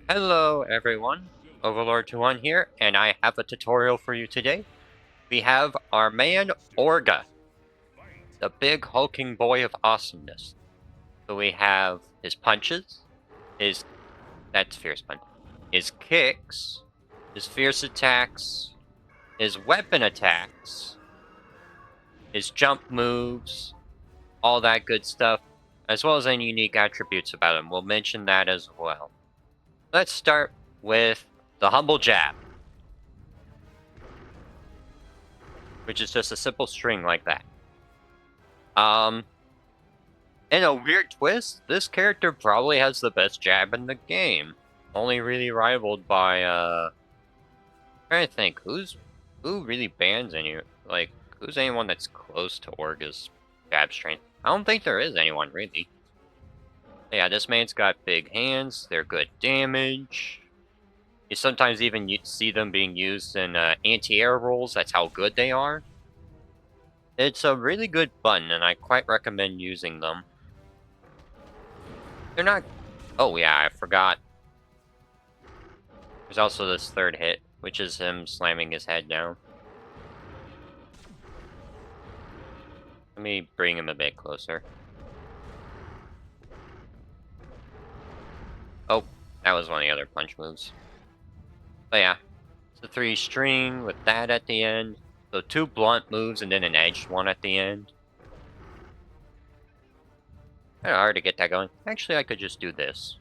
Hello everyone, Overlord21 here, and I have a tutorial for you today. We have our man Orga, the big hulking boy of awesomeness. So we have his punches, his that's fierce punch, his kicks, his fierce attacks, his weapon attacks, his jump moves, all that good stuff, as well as any unique attributes about him. We'll mention that as well. Let's start with the humble jab, which is just a simple string like that. In a weird twist, this character probably has the best jab in the game. Only really rivaled by, trying to think, who really bans any, like, who's anyone that's close to Orga's jab strength? I don't think there is anyone, really. Yeah, this man's got big hands, they're good damage. You sometimes even see them being used in, anti-air rolls, that's how good they are. It's a really good button, and I quite recommend using them. They're not... Oh yeah, I forgot. There's also this third hit, which is him slamming his head down. Let me bring him a bit closer. Oh, that was one of the other punch moves. But yeah, it's a 3-string with that at the end. So 2 blunt moves and then an edged one at the end. Kind of hard to get that going. Actually, I could just do this.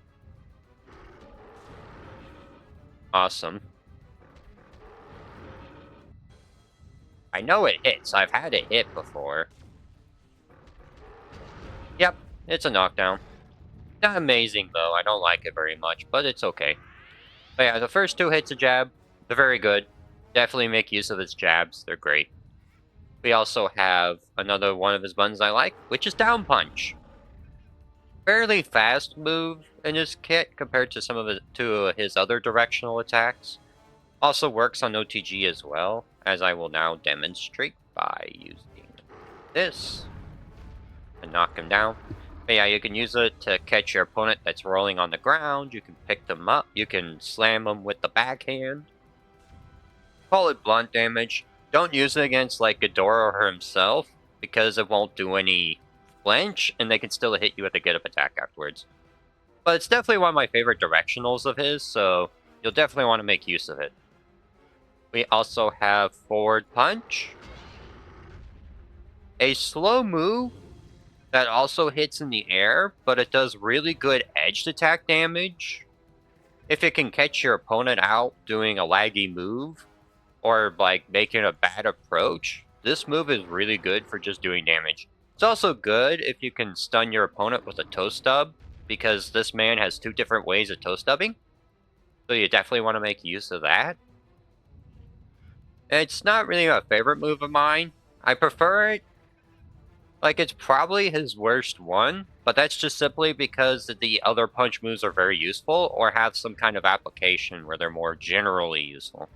Awesome. I know it hits. I've had it hit before. Yep, it's a knockdown. Not amazing, though. I don't like it very much, but it's okay. But yeah, the first 2 hits of jab, they're very good. Definitely make use of his jabs. They're great. We also have another one of his buttons I like, which is down punch. Fairly fast move in his kit compared to some of his other directional attacks. Also works on OTG as well, as I will now demonstrate by using this to knock him down. But yeah, you can use it to catch your opponent that's rolling on the ground. You can pick them up. You can slam them with the backhand. Call it blunt damage. Don't use it against like Ghidorah or himself, because it won't do any flinch, and they can still hit you with a get-up attack afterwards. But it's definitely one of my favorite directionals of his, so you'll definitely want to make use of it. We also have forward punch. A slow move that also hits in the air, but it does really good edged attack damage. If it can catch your opponent out doing a laggy move, or like making a bad approach, this move is really good for just doing damage. It's also good if you can stun your opponent with a toe stub, because this man has 2 different ways of toe stubbing. So you definitely want to make use of that. It's not really a favorite move of mine. I prefer it. Like, it's probably his worst one, but that's just simply because the other punch moves are very useful or have some kind of application where they're more generally useful.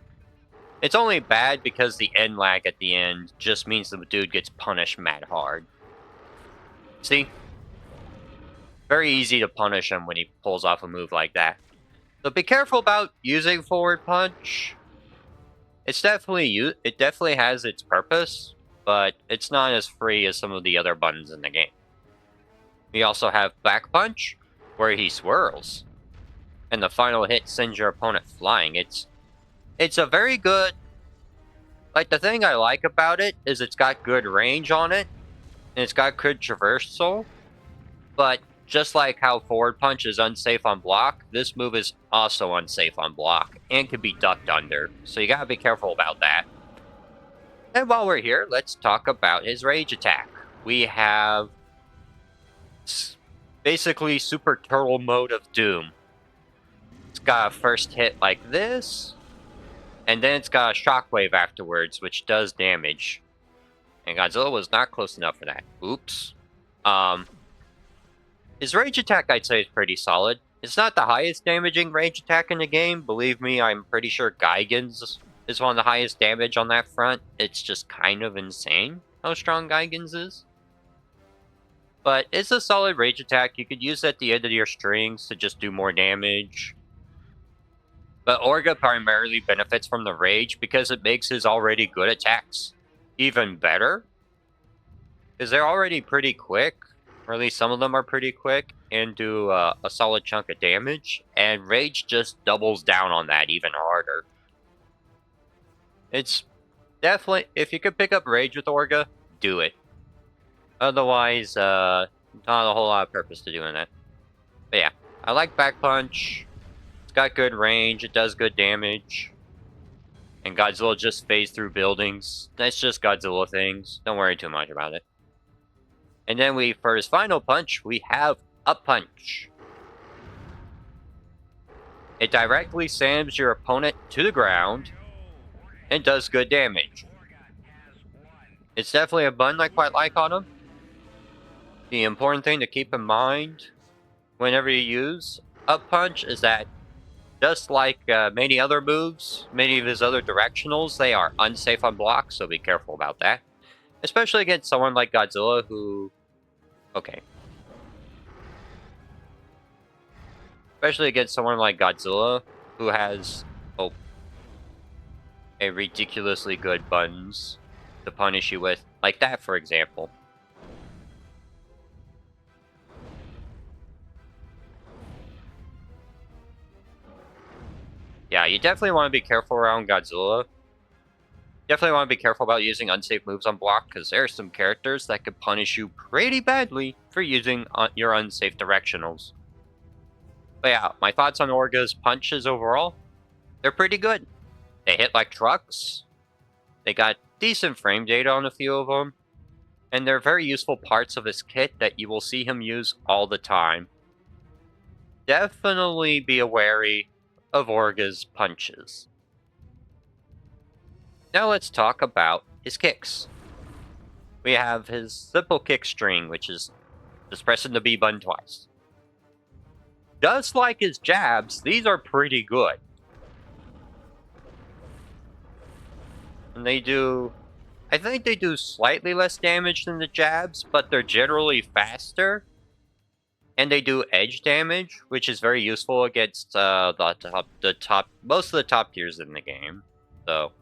It's only bad because the end lag at the end just means the dude gets punished mad hard. See? Very easy to punish him when he pulls off a move like that. So be careful about using forward punch. It definitely has its purpose, but it's not as free as some of the other buttons in the game. We also have back punch, where he swirls, and the final hit sends your opponent flying. It's a very good... Like, the thing I like about it is it's got good range on it, and it's got good traversal, but just like how forward punch is unsafe on block, this move is also unsafe on block, and can be ducked under, so you gotta be careful about that. And while we're here, let's talk about his rage attack. We have basically Super Turtle Mode of Doom. It's got a first hit like this, and then it's got a shockwave afterwards, which does damage. And Godzilla was not close enough for that. Oops. His rage attack, I'd say, is pretty solid. It's not the highest damaging rage attack in the game. Believe me, I'm pretty sure Gigan's is one of the highest damage on that front. It's just kind of insane how strong Gigan's is. But it's a solid rage attack. You could use it at the end of your strings to just do more damage. But Orga primarily benefits from the rage because it makes his already good attacks even better. Because they're already pretty quick, or at least some of them are pretty quick, and do a solid chunk of damage. And rage just doubles down on that even harder. It's definitely, if you could pick up rage with Orga, do it. Otherwise, not a whole lot of purpose to doing that. But yeah, I like Back Punch. It's got good range, it does good damage. And Godzilla just phased through buildings. That's just Godzilla things. Don't worry too much about it. And then for his final punch, we have Up Punch. It directly slams your opponent to the ground and does good damage. It's definitely a button I quite like on him. The important thing to keep in mind whenever you use Up Punch is that just like many other moves, many of his other directionals, they are unsafe on block, so be careful about that. Especially against someone like Godzilla who... Okay. Especially against someone like Godzilla who has a ridiculously good buttons to punish you with. Like that, for example. Yeah, you definitely want to be careful around Godzilla. Definitely want to be careful about using unsafe moves on block, because there are some characters that could punish you pretty badly for using your unsafe directionals. But yeah, my thoughts on Orga's punches overall, they're pretty good. They hit like trucks. They got decent frame data on a few of them. And they're very useful parts of his kit that you will see him use all the time. Definitely be wary of Orga's punches. Now let's talk about his kicks. We have his simple kick string, which is just pressing the B button twice. Just like his jabs, these are pretty good. And they do... I think they do slightly less damage than the jabs, but they're generally faster. And they do edge damage, which is very useful against most of the top tiers in the game. So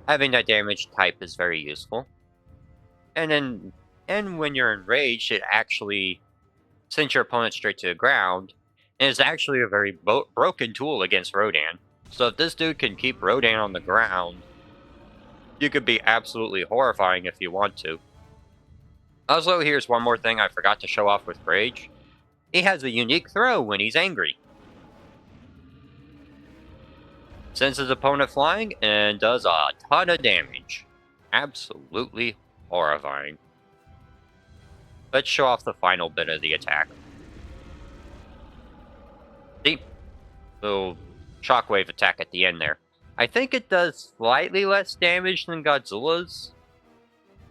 having that damage type is very useful. And when you're enraged, it actually sends your opponent straight to the ground, and is actually a very broken tool against Rodan. So if this dude can keep Rodan on the ground, you could be absolutely horrifying if you want to. Also, here's one more thing I forgot to show off with Rage. He has a unique throw when he's angry. Sends his opponent flying and does a ton of damage. Absolutely horrifying. Let's show off the final bit of the attack. See? Little shockwave attack at the end there. I think it does slightly less damage than Godzilla's.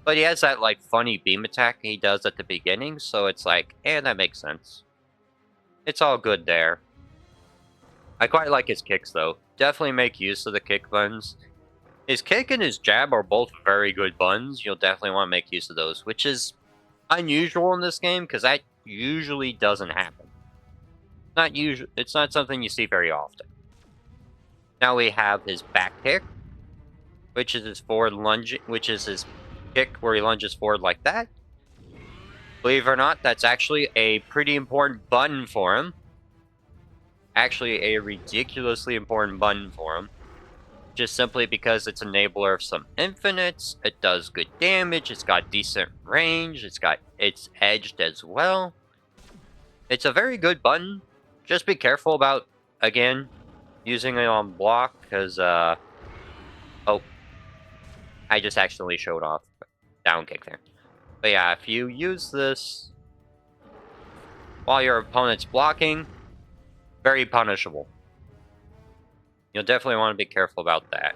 But he has that, like, funny beam attack he does at the beginning, so it's like, that makes sense. It's all good there. I quite like his kicks, though. Definitely make use of the kick buttons. His kick and his jab are both very good buttons. You'll definitely want to make use of those, which is unusual in this game, because that usually doesn't happen. It's not something you see very often. Now we have his back kick, which is his forward lunge, which is his kick where he lunges forward like that. Believe it or not, that's actually a pretty important button for him. Actually, a ridiculously important button for him. Just simply because it's an enabler of some infinites, it does good damage, it's got decent range, it's edged as well. It's a very good button. Just be careful about, again, using it on block, because, I just accidentally showed off down kick there. But yeah, if you use this while your opponent's blocking, very punishable. You'll definitely want to be careful about that.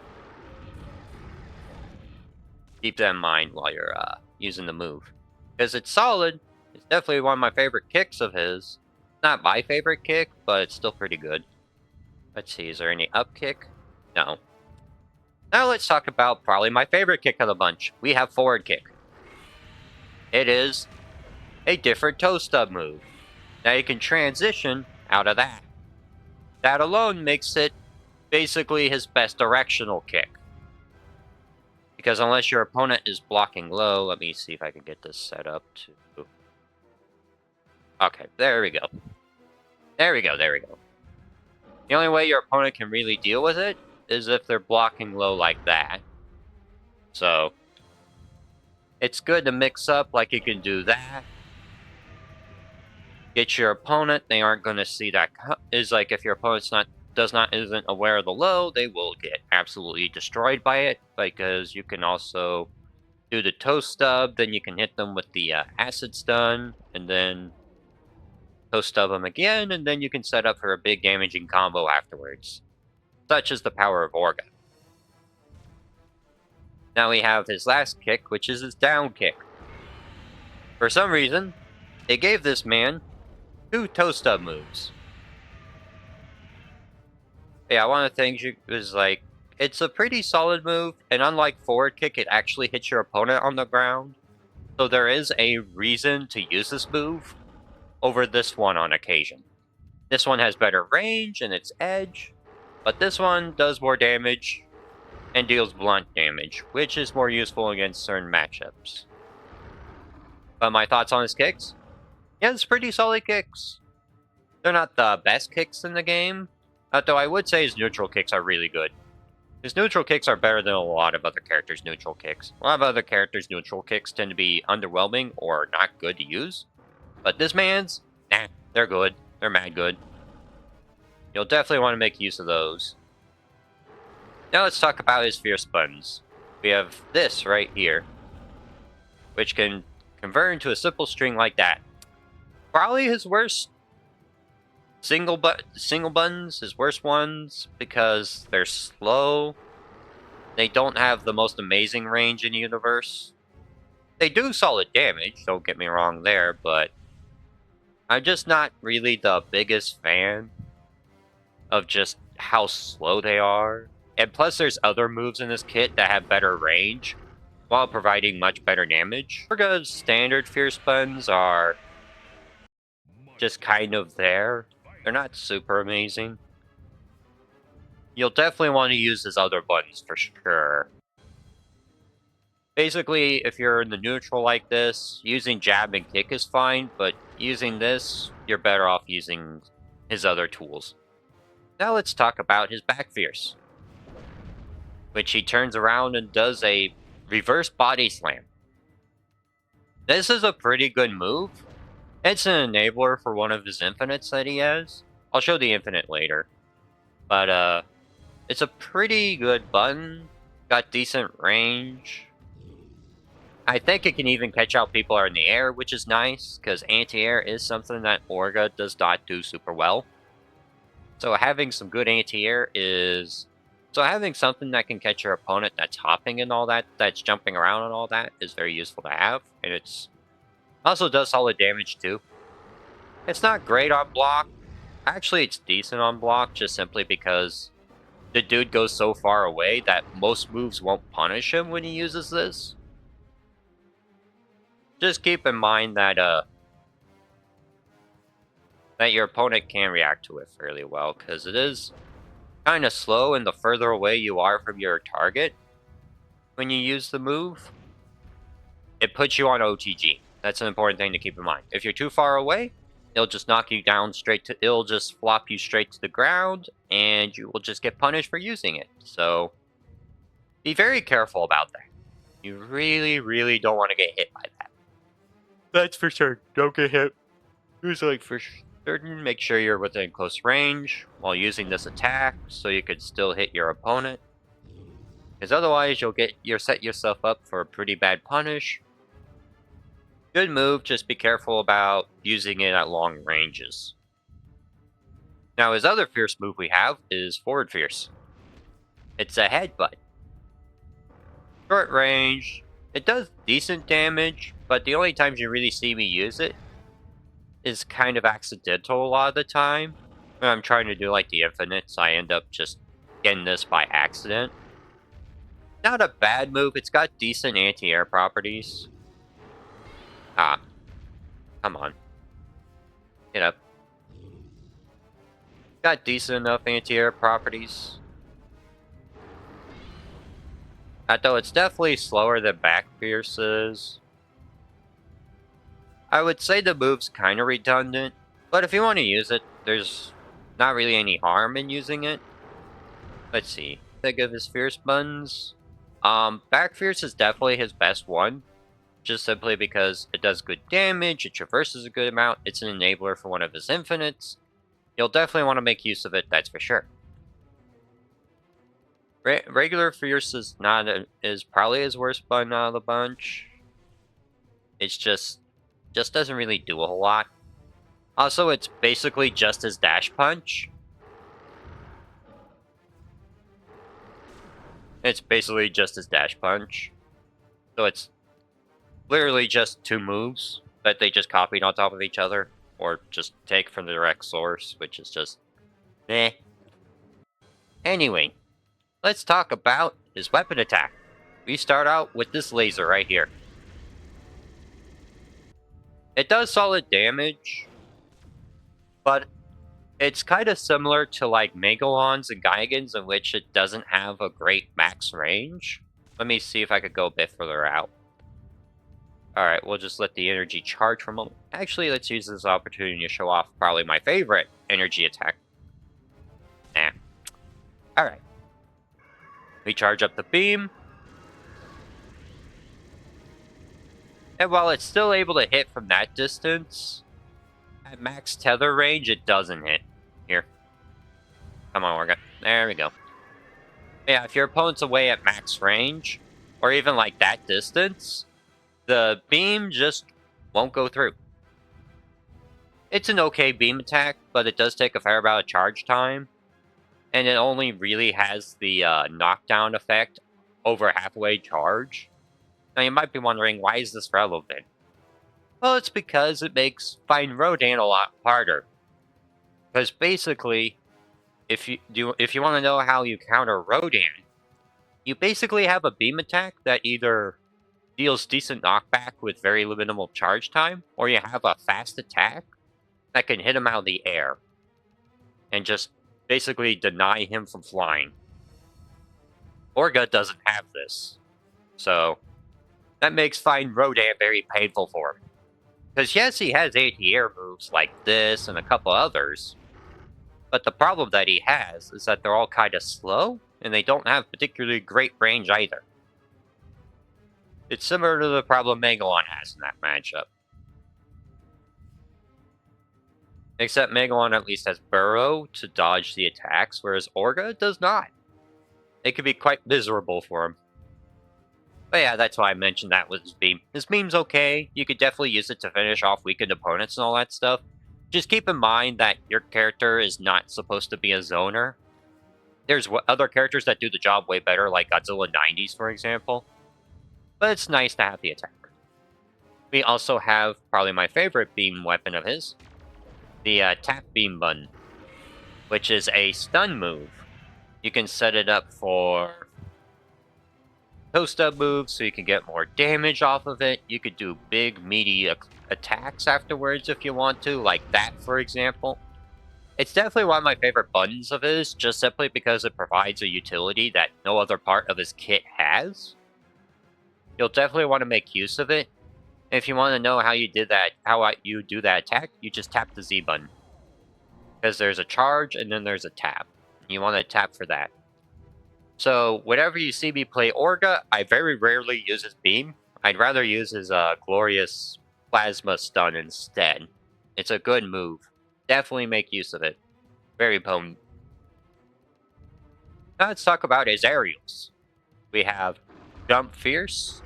Keep that in mind while you're using the move. Because it's solid. It's definitely one of my favorite kicks of his. Not my favorite kick, but it's still pretty good. Let's see, is there any up kick? No. Now let's talk about probably my favorite kick of the bunch. We have forward kick. It is a different toe stub move. Now you can transition out of that. That alone makes it basically his best directional kick. Because unless your opponent is blocking low, let me see if I can get this set up to... Okay, there we go. There we go. The only way your opponent can really deal with it is if they're blocking low like that. So, it's good to mix up, like you can do that. Get your opponent, they aren't going to see that. Is like if your opponent's isn't aware of the low, they will get absolutely destroyed by it, because you can also do the toast stub, then you can hit them with the acid stun, and then toast stub them again, and then you can set up for a big damaging combo afterwards. Such is the power of Orga. Now we have his last kick, which is his down kick. For some reason, they gave this man 2 toast stub moves. Yeah, one of the things is like, it's a pretty solid move, and unlike forward kick, it actually hits your opponent on the ground. So there is a reason to use this move over this one on occasion. This one has better range and its edge, but this one does more damage and deals blunt damage, which is more useful against certain matchups. But my thoughts on his kicks? Yeah, it's pretty solid kicks. They're not the best kicks in the game, though I would say his neutral kicks are really good. His neutral kicks are better than a lot of other characters' neutral kicks. A lot of other characters' neutral kicks tend to be underwhelming or not good to use. But this man's, nah, they're good. They're mad good. You'll definitely want to make use of those. Now let's talk about his fierce buttons. We have this right here, which can convert into a simple string like that. Probably his worst single buttons, his worst ones, because they're slow. They don't have the most amazing range in the universe. They do solid damage, don't get me wrong there, but I'm just not really the biggest fan of just how slow they are. And plus there's other moves in this kit that have better range, while providing much better damage. Orga's standard fierce buttons are just kind of there. They're not super amazing. You'll definitely want to use his other buttons for sure. Basically, if you're in the neutral like this, using jab and kick is fine, but using this, you're better off using his other tools. Now let's talk about his back fierce, which he turns around and does a reverse body slam. This is a pretty good move. It's an enabler for one of his infinites that he has. I'll show the infinite later. But, it's a pretty good button. Got decent range. I think it can even catch out people are in the air, which is nice, because anti-air is something that Orga does not do super well. So having some good anti-air is... So having something that can catch your opponent that's hopping and all that, that's jumping around and all that, is very useful to have. And it's also does solid damage too. It's not great on block. Actually, it's decent on block, just simply because the dude goes so far away that most moves won't punish him when he uses this. Just keep in mind that that your opponent can react to it fairly well, because it is kind of slow, and the further away you are from your target when you use the move, it puts you on OTG. That's an important thing to keep in mind. If you're too far away, it'll just knock you down it'll just flop you straight to the ground, and you will just get punished for using it. So, be very careful about that. You really, really don't want to get hit by that. That's for sure. Don't get hit. It's like for certain, make sure you're within close range while using this attack, so you can still hit your opponent. Because otherwise, you'll set yourself up for a pretty bad punish. Good move, just be careful about using it at long ranges. Now his other fierce move we have is forward fierce. It's a headbutt. Short range, it does decent damage, but the only times you really see me use it is kind of accidental a lot of the time. When I'm trying to do like the infinites, I end up just getting this by accident. Not a bad move, it's got decent anti-air properties. Ah. Come on. Get up. Got decent enough anti-air properties. Though it's definitely slower than back pierces. I would say the move's kind of redundant, but if you want to use it, there's not really any harm in using it. Let's see. Think of his fierce buttons. Back fierce is definitely his best one, just simply because it does good damage, it traverses a good amount, it's an enabler for one of his infinites. You'll definitely want to make use of it, that's for sure. Regular fierce is probably his worst button out of the bunch. It's just doesn't really do a whole lot. Also, it's basically just his dash punch. It's basically just his dash punch. So it's literally just two moves that they just copied on top of each other, or just take from the direct source, which is just eh. Anyway, let's talk about his weapon attack. We start out with this laser right here. It does solid damage, but it's kind of similar to like Megalons and Gyagans, in which it doesn't have a great max range. Let me see if I could go a bit further out. Alright, we'll just let the energy charge for a moment. Actually, let's use this opportunity to show off probably my favorite energy attack. Nah. Alright. We charge up the beam. And while it's still able to hit from that distance, at max tether range, it doesn't hit. Here. Come on, Orga. There we go. Yeah, if your opponent's away at max range, or even like that distance, the beam just won't go through. It's an okay beam attack, but it does take a fair amount of charge time, and it only really has the knockdown effect over halfway charge. Now you might be wondering, why is this relevant? Well, it's because it makes fighting Rodan a lot harder. Because basically, if you want to know how you counter Rodan, you basically have a beam attack that either deals decent knockback with very minimal charge time, or you have a fast attack that can hit him out of the air and just basically deny him from flying. Orga doesn't have this, so that makes fighting Rodan very painful for him. Because yes, he has anti-air moves like this and a couple others, but the problem that he has is that they're all kind of slow, and they don't have particularly great range either. It's similar to the problem Megalon has in that matchup. Except Megalon at least has Burrow to dodge the attacks, whereas Orga does not. It can be quite miserable for him. But yeah, that's why I mentioned that with his beam. His beam's okay. You could definitely use it to finish off weakened opponents and all that stuff. Just keep in mind that your character is not supposed to be a zoner. There's other characters that do the job way better, like Godzilla 90s, for example. But it's nice to have the attacker. We also have probably my favorite beam weapon of his, the tap beam button, which is a stun move. You can set it up for post-up moves so you can get more damage off of it. You could do big, meaty attacks afterwards if you want to, like that, for example. It's definitely one of my favorite buttons of his, just simply because it provides a utility that no other part of his kit has. You'll definitely want to make use of it. If you want to know how you do that attack, you just tap the Z button. Because there's a charge and then there's a tap. You want to tap for that. So, whenever you see me play Orga, I very rarely use his beam. I'd rather use his glorious plasma stun instead. It's a good move. Definitely make use of it. Very potent. Now let's talk about his aerials. We have Jump Fierce.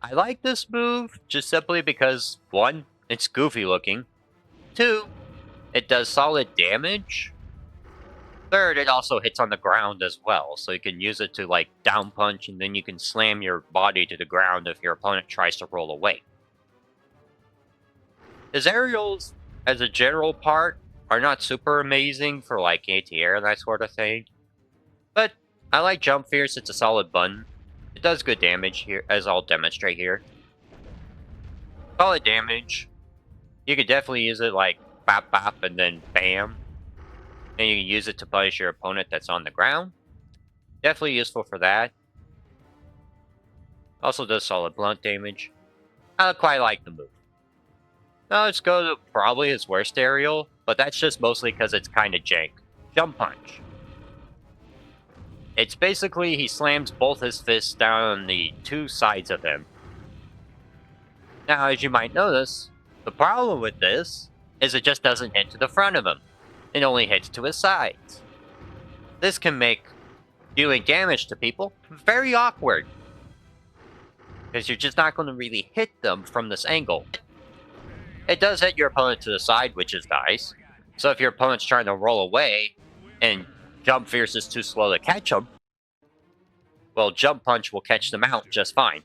I like this move just simply because, 1, it's goofy looking. 2, it does solid damage. 3rd, it also hits on the ground as well, so you can use it to like down punch, and then you can slam your body to the ground if your opponent tries to roll away. His aerials, as a general part, are not super amazing for like anti-air and that sort of thing. But I like Jump Fierce, it's a solid button. It does good damage here, as I'll demonstrate here. Solid damage. You could definitely use it like bop bop and then bam. And you can use it to punish your opponent that's on the ground. Definitely useful for that. Also does solid blunt damage. I quite like the move. Now let's go to probably his worst aerial, but that's just mostly because it's kind of jank. Jump Punch. It's basically he slams both his fists down on the two sides of him. Now, as you might notice, the problem with this is it just doesn't hit to the front of him. It only hits to his sides. This can make doing damage to people very awkward, because you're just not going to really hit them from this angle. It does hit your opponent to the side, which is nice. So if your opponent's trying to roll away and Jump Fierce is too slow to catch them, well, Jump Punch will catch them out just fine.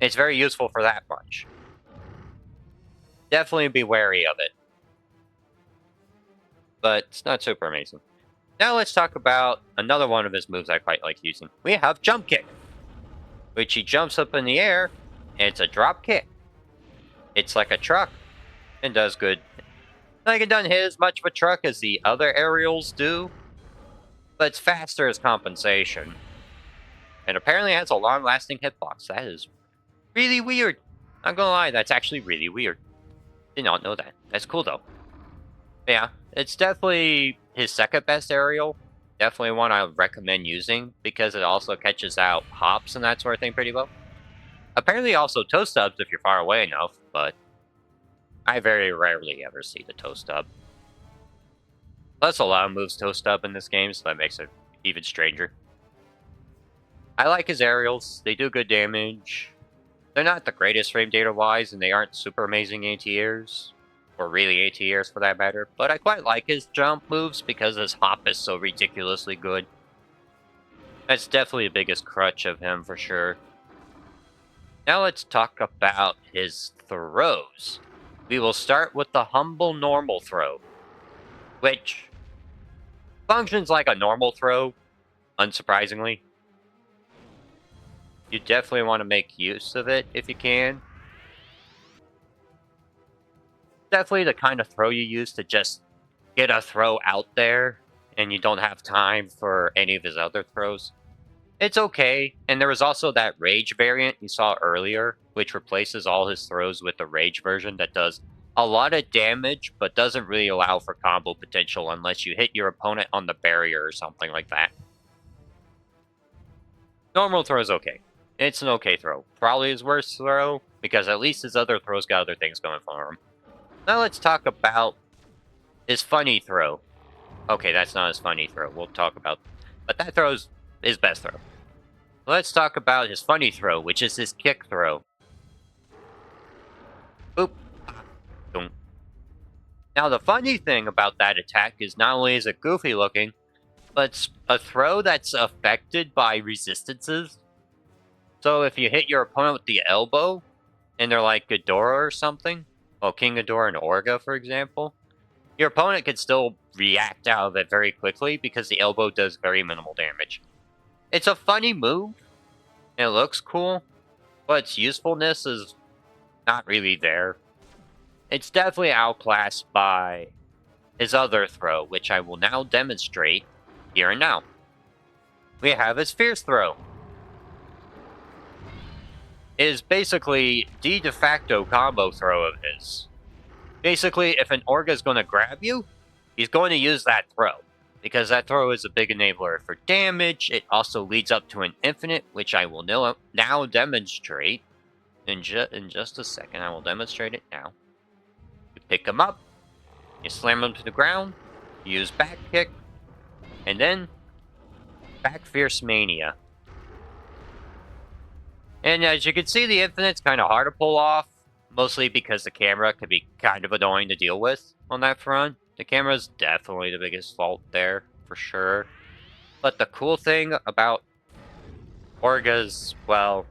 It's very useful for that punch. Definitely be wary of it. But it's not super amazing. Now let's talk about another one of his moves I quite like using. We have Jump Kick, which he jumps up in the air, and it's a drop kick. It's like a truck, and does good. Like it doesn't hit as much of a truck as the other aerials do, but it's faster as compensation. And apparently has a long-lasting hitbox. That is really weird. Not gonna lie, that's actually really weird. Did not know that. That's cool though. Yeah, it's definitely his second best aerial. Definitely one I would recommend using because it also catches out hops and that sort of thing pretty well. Apparently also toe stubs if you're far away enough, but I very rarely ever see the toe stub. Plus a lot of moves toe stub in this game, so that makes it even stranger. I like his aerials. They do good damage. They're not the greatest frame data wise, and they aren't super amazing anti-airs. Or really anti-airs for that matter. But I quite like his jump moves because his hop is so ridiculously good. That's definitely the biggest crutch of him for sure. Now let's talk about his throws. We will start with the humble normal throw, which functions like a normal throw, unsurprisingly. You definitely want to make use of it if you can. Definitely the kind of throw you use to just get a throw out there, and you don't have time for any of his other throws. It's okay, and there was also that Rage variant you saw earlier, which replaces all his throws with the Rage version that does a lot of damage, but doesn't really allow for combo potential unless you hit your opponent on the barrier or something like that. Normal throw is okay. It's an okay throw. Probably his worst throw, because at least his other throws got other things going for him. Now let's talk about his funny throw. Okay, that's not his funny throw. We'll talk about... But that throw's his best throw. Let's talk about his funny throw, which is his kick throw. Boop. Boom. Now the funny thing about that attack is not only is it goofy looking, but it's a throw that's affected by resistances. So if you hit your opponent with the elbow, and they're like Ghidorah or something, well, King Ghidorah and Orga, for example, your opponent can still react out of it very quickly because the elbow does very minimal damage. It's a funny move, and it looks cool, but its usefulness is not really there. It's definitely outclassed by his other throw, which I will now demonstrate here and now. We have his Fierce Throw. It is basically the de facto combo throw of his. Basically, if an Orga is going to grab you, he's going to use that throw. Because that throw is a big enabler for damage. It also leads up to an infinite, which I will now demonstrate. In just a second, I will demonstrate it now. You pick him up, you slam him to the ground, you use back kick, and then back Fierce Mania. And as you can see, the infinite's kind of hard to pull off, mostly because the camera can be kind of annoying to deal with on that front. The camera's definitely the biggest fault there, for sure. But the cool thing about Orga's, well,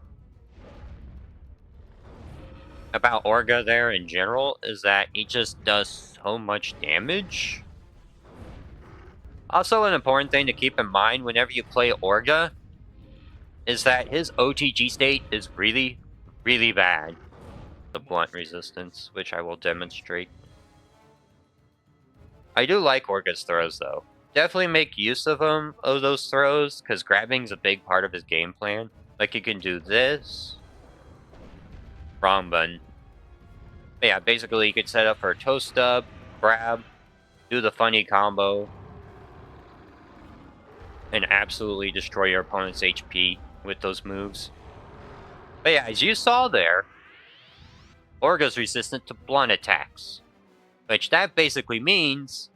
about Orga there in general is that he just does so much damage. Also, an important thing to keep in mind whenever you play Orga is that his OTG state is really, really bad. The blunt resistance, which I will demonstrate. I do like Orga's throws, though. Definitely make use of those throws, because grabbing's a big part of his game plan. Like, you can do this. Wrong button. But yeah, basically, you could set up for a toe stub, grab, do the funny combo, and absolutely destroy your opponent's HP with those moves. But yeah, as you saw there, Orga's resistant to blunt attacks. Which that basically means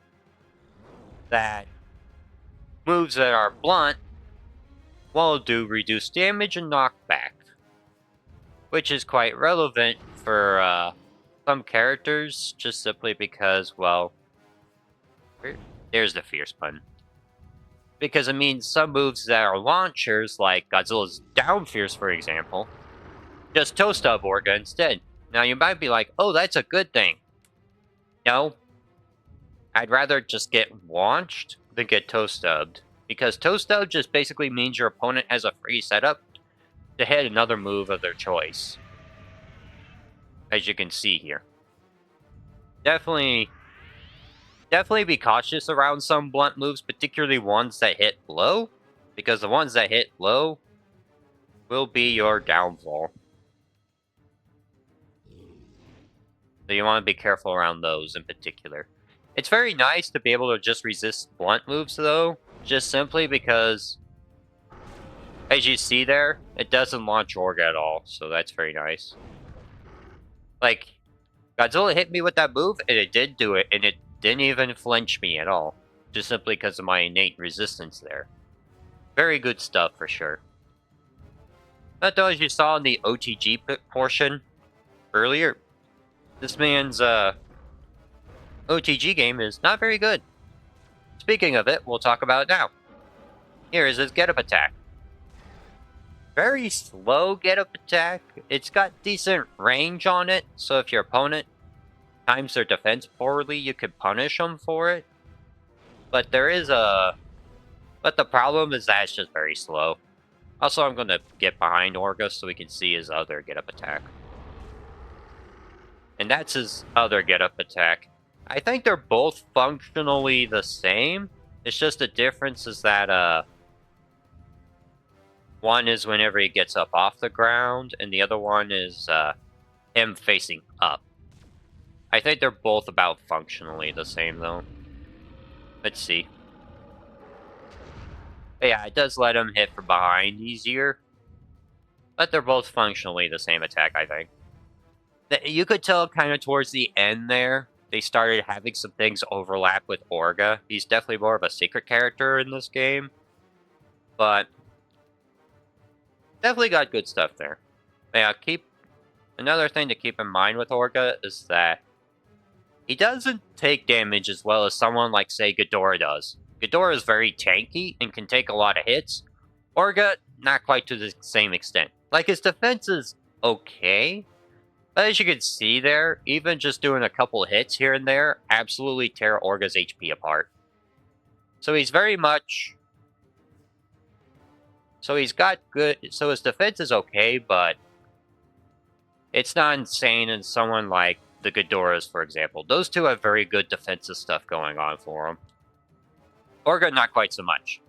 that moves that are blunt will do reduced damage and knockback. Which is quite relevant for some characters, just simply because, well, there's the fierce pun. Because it means some moves that are launchers, like Godzilla's down fierce, for example, just toe stub Orga instead. Now you might be like, oh, that's a good thing. No. I'd rather just get launched than get toe stubbed. Because toe stub just basically means your opponent has a free setup to hit another move of their choice. As you can see here. Definitely be cautious around some blunt moves, particularly ones that hit low. Because the ones that hit low will be your downfall. So you want to be careful around those in particular. It's very nice to be able to just resist blunt moves, though. Just simply because, as you see there, it doesn't launch Orga at all. So that's very nice. Like, Godzilla hit me with that move, and it did do it, and it didn't even flinch me at all. Just simply because of my innate resistance there. Very good stuff, for sure. But though, as you saw in the OTG portion earlier, this man's OTG game is not very good. Speaking of it, we'll talk about it now. Here is his get-up attack. Very slow get-up attack. It's got decent range on it, so if your opponent times their defense poorly, you could punish them for it. But the problem is that it's just very slow. Also, I'm going to get behind Orga so we can see his other get-up attack. And that's his other get-up attack. I think they're both functionally the same. It's just the difference is that, one is whenever he gets up off the ground, and the other one is, him facing up. I think they're both about functionally the same, though. Let's see. But yeah, it does let him hit from behind easier. But they're both functionally the same attack, I think. You could tell kind of towards the end there, they started having some things overlap with Orga. He's definitely more of a secret character in this game. But definitely got good stuff there. But yeah, another thing to keep in mind with Orga is that he doesn't take damage as well as someone like, say, Ghidorah does. Ghidorah is very tanky and can take a lot of hits. Orga, not quite to the same extent. Like, his defense is okay. But as you can see there, even just doing a couple hits here and there absolutely tear Orga's HP apart. So he's very much... So he's got good... So his defense is okay, but it's not insane in someone like the Ghidorahs, for example. Those two have very good defensive stuff going on for them. Orga, not quite so much.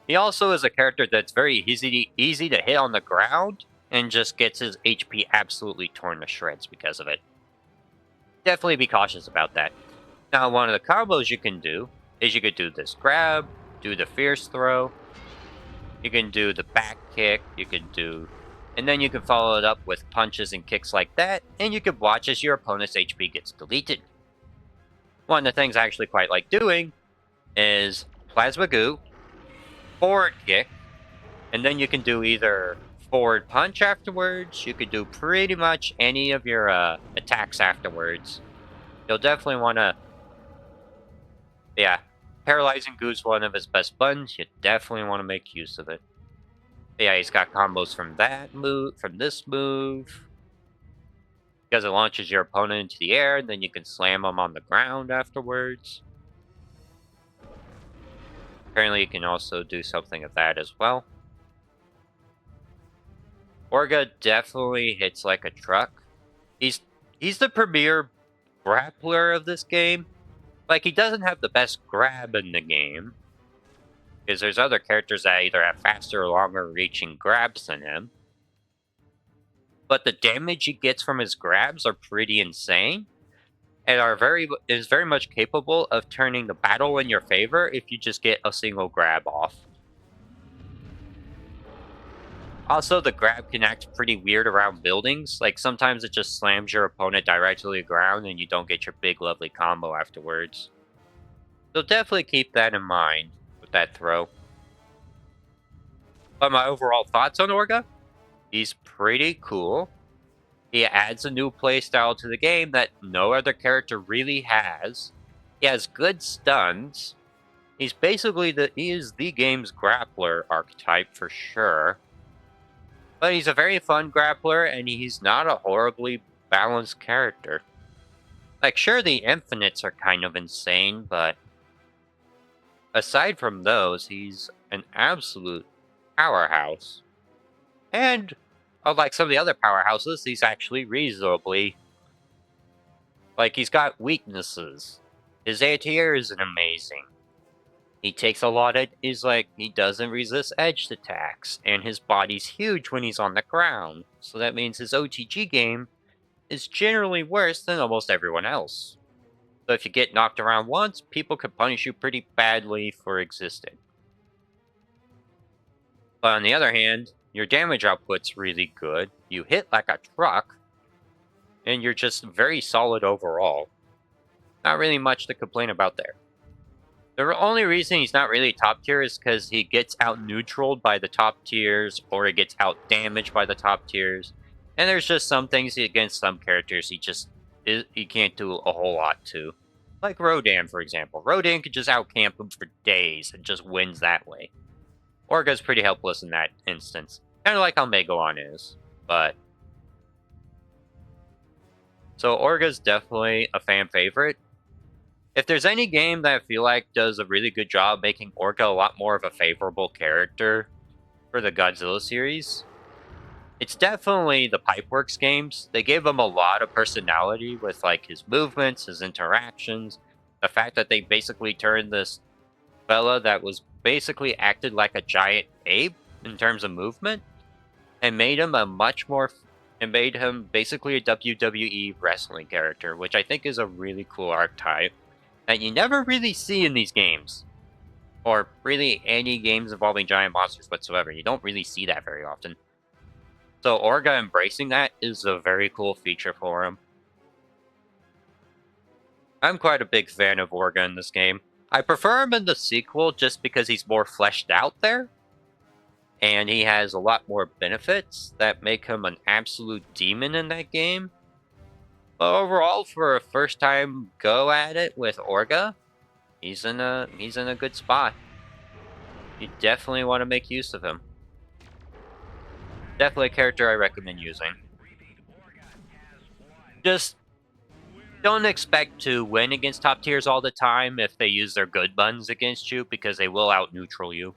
He also is a character that's very easy to hit on the ground, and just gets his HP absolutely torn to shreds because of it. Definitely be cautious about that. Now, one of the combos you can do is you could do this grab, do the fierce throw, you can do the back kick, and then you can follow it up with punches and kicks like that, and you can watch as your opponent's HP gets deleted. One of the things I actually quite like doing is plasma goo, forward kick, and then you can do either forward punch afterwards. You could do pretty much any of your attacks afterwards. You'll definitely want to... Yeah, paralyzing goo's one of his best buttons. You definitely want to make use of it. But yeah, he's got combos from that move, from this move. Because it launches your opponent into the air, and then you can slam him on the ground afterwards. Apparently you can also do something of that as well. Orga definitely hits like a truck. He's the premier grappler of this game. Like, he doesn't have the best grab in the game, because there's other characters that either have faster or longer reaching grabs than him. but the damage he gets from his grabs are pretty insane and is very much capable of turning the battle in your favor if you just get a single grab off. Also, the grab can act pretty weird around buildings. Like, sometimes it just slams your opponent directly to the ground and you don't get your big, lovely combo afterwards. So definitely keep that in mind with that throw. But my overall thoughts on Orga? He's pretty cool. He adds a new playstyle to the game that no other character really has. He has good stuns. He is the game's grappler archetype for sure. But he's a very fun grappler, and he's not a horribly balanced character. Like, sure, the infinites are kind of insane, but aside from those, he's an absolute powerhouse. And unlike some of the other powerhouses, he's actually reasonably. Like, he's got weaknesses. His anti-air isn't amazing. He takes a lot of. He doesn't resist edged attacks, and his body's huge when he's on the ground. So that means his OTG game is generally worse than almost everyone else. So if you get knocked around once, people can punish you pretty badly for existing. But on the other hand, your damage output's really good, you hit like a truck, and you're just very solid overall. Not really much to complain about there. The only reason he's not really top tier is because he gets out-neutraled by the top tiers, or he gets out-damaged by the top tiers. And there's just some things against some characters he can't do a whole lot to. Like Rodan, for example. Rodan could just out-camp him for days and just wins that way. Orga's pretty helpless in that instance. Kind of like how Megalon is, but... So Orga's definitely a fan favorite. If there's any game that I feel like does a really good job making Orga a lot more of a favorable character for the Godzilla series, it's definitely the Pipeworks games. They gave him a lot of personality with like his movements, his interactions, the fact that they basically turned this fella that was basically acted like a giant ape in terms of movement and made him basically a WWE wrestling character, which I think is a really cool archetype that you never really see in these games. Or really any games involving giant monsters whatsoever. You don't really see that very often. So Orga embracing that is a very cool feature for him. I'm quite a big fan of Orga in this game. I prefer him in the sequel just because he's more fleshed out there. And he has a lot more benefits that make him an absolute demon in that game. But overall, for a first time go at it with Orga, he's in a good spot. You definitely want to make use of him. Definitely a character I recommend using. Just don't expect to win against top tiers all the time if they use their good buttons against you, because they will out-neutral you.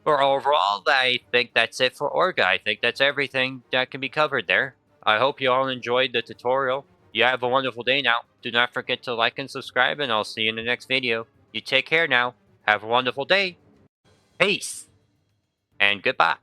For overall, I think that's it for Orga. I think that's everything that can be covered there. I hope you all enjoyed the tutorial. You have a wonderful day now. Do not forget to like and subscribe, and I'll see you in the next video. You take care now. Have a wonderful day. Peace. And goodbye.